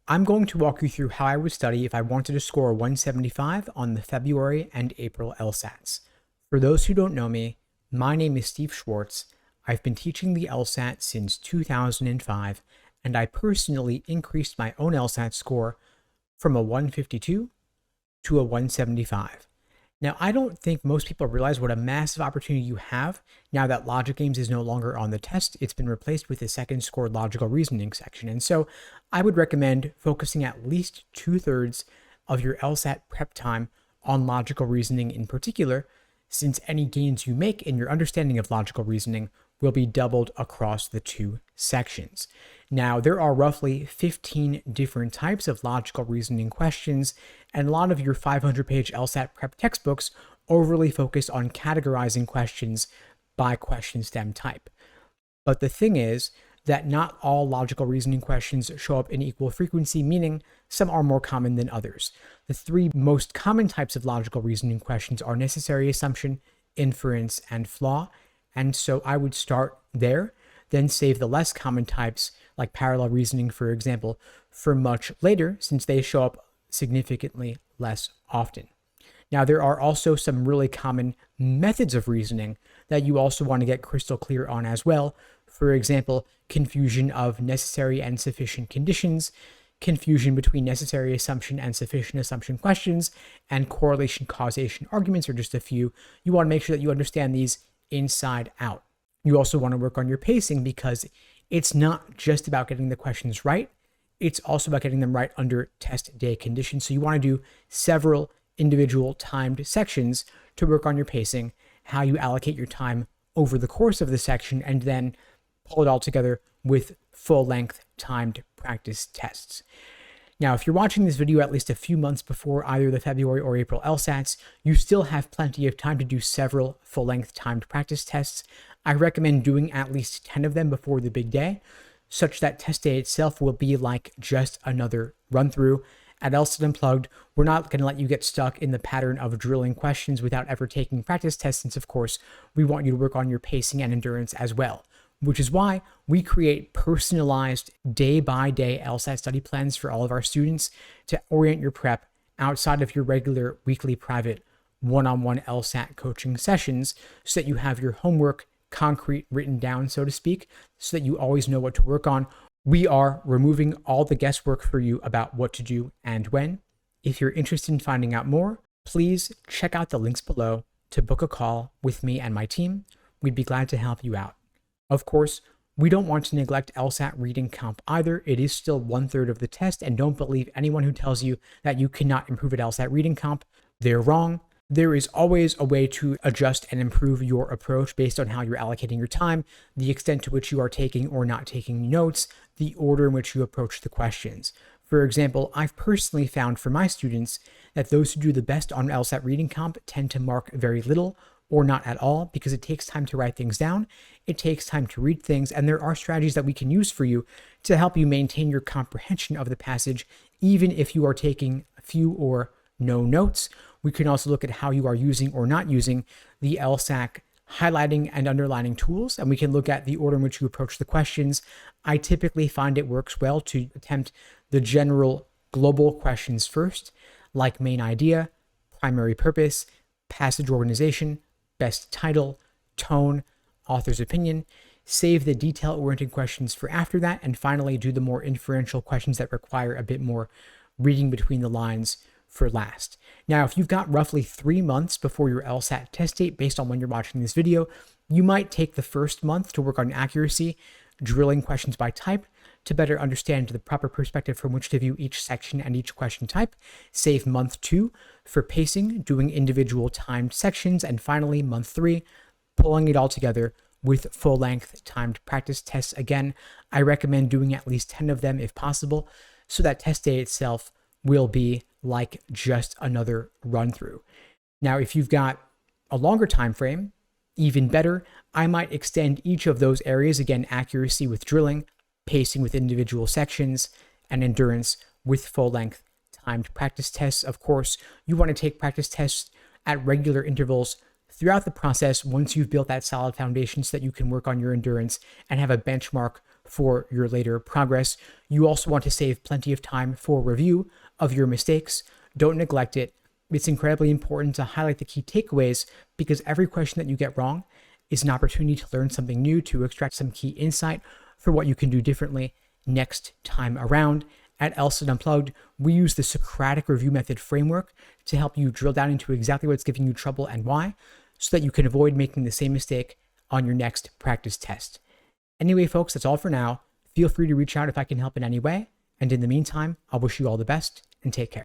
I'm going to walk you through how I would study if I wanted to score 175 on the February and April LSATs. For those who don't know me, my name is Steve Schwartz. I've been teaching the LSAT since 2005, and I personally increased my own LSAT score from a 152 to a 175. Now, I don't think most people realize what a massive opportunity you have now that Logic Games is no longer on the test. It's been replaced with the second scored logical reasoning section. And so I would recommend focusing at least 2/3 of your LSAT prep time on logical reasoning in particular, since any gains you make in your understanding of logical reasoning will be doubled across the two sections. Now, there are roughly 15 different types of logical reasoning questions, and a lot of your 500-page LSAT prep textbooks overly focus on categorizing questions by question stem type. But the thing is that not all logical reasoning questions show up in equal frequency, meaning some are more common than others. The three most common types of logical reasoning questions are necessary assumption, inference, and flaw. And so I would start there, then save the less common types, like parallel reasoning, for example, for much later, since they show up significantly less often. Now, there are also some really common methods of reasoning that you also want to get crystal clear on as well. For example, confusion of necessary and sufficient conditions, confusion between necessary assumption and sufficient assumption questions, and correlation causation arguments are just a few. You want to make sure that you understand these inside out. You also want to work on your pacing because it's not just about getting the questions right. It's also about getting them right under test day conditions. So you want to do several individual timed sections to work on your pacing, how you allocate your time over the course of the section, and then pull it all together with full-length timed practice tests. Now, if you're watching this video at least a few months before either the February or April LSATs, you still have plenty of time to do several full-length timed practice tests. I recommend doing at least 10 of them before the big day, such that test day itself will be like just another run-through. At LSAT Unplugged, we're not going to let you get stuck in the pattern of drilling questions without ever taking practice tests, since of course we want you to work on your pacing and endurance as well, which is why we create personalized day-by-day LSAT study plans for all of our students to orient your prep outside of your regular weekly private one-on-one LSAT coaching sessions, so that you have your homework concrete written down, so to speak, so that you always know what to work on. We are removing all the guesswork for you about what to do and when. If you're interested in finding out more, please check out the links below to book a call with me and my team. We'd be glad to help you out. Of course, we don't want to neglect LSAT reading comp either. It is still 1/3 of the test, and don't believe anyone who tells you that you cannot improve at LSAT reading comp. They're wrong. There is always a way to adjust and improve your approach based on how you're allocating your time, the extent to which you are taking or not taking notes, the order in which you approach the questions. For example, I've personally found for my students that those who do the best on LSAT reading comp tend to mark very little or not at all, because it takes time to write things down, it takes time to read things, and there are strategies that we can use for you to help you maintain your comprehension of the passage, even if you are taking few or no notes. We can also look at how you are using or not using the LSAC highlighting and underlining tools, and we can look at the order in which you approach the questions. I typically find it works well to attempt the general global questions first, like main idea, primary purpose, passage organization, best title, tone, author's opinion, save the detail-oriented questions for after that, and finally do the more inferential questions that require a bit more reading between the lines for last. Now, if you've got roughly 3 months before your LSAT test date, based on when you're watching this video, you might take the first month to work on accuracy, drilling questions by type, to better understand the proper perspective from which to view each section and each question type. Save month 2 for pacing, doing individual timed sections, and finally month 3, pulling it all together with full-length timed practice tests. Again, I recommend doing at least 10 of them if possible, so that test day itself will be like just another run through. Now, if you've got a longer time frame, even better, I might extend each of those areas, again, accuracy with drilling, pacing with individual sections, and endurance with full-length timed practice tests. Of course, you want to take practice tests at regular intervals throughout the process once you've built that solid foundation, so that you can work on your endurance and have a benchmark for your later progress. You also want to save plenty of time for review of your mistakes. Don't neglect it. It's incredibly important to highlight the key takeaways because every question that you get wrong is an opportunity to learn something new, to extract some key insight for what you can do differently next time around. At LSAT Unplugged, we use the Socratic review method framework to help you drill down into exactly what's giving you trouble and why, so that you can avoid making the same mistake on your next practice test. Anyway, folks, that's all for now. Feel free to reach out if I can help in any way. And in the meantime, I'll wish you all the best and take care.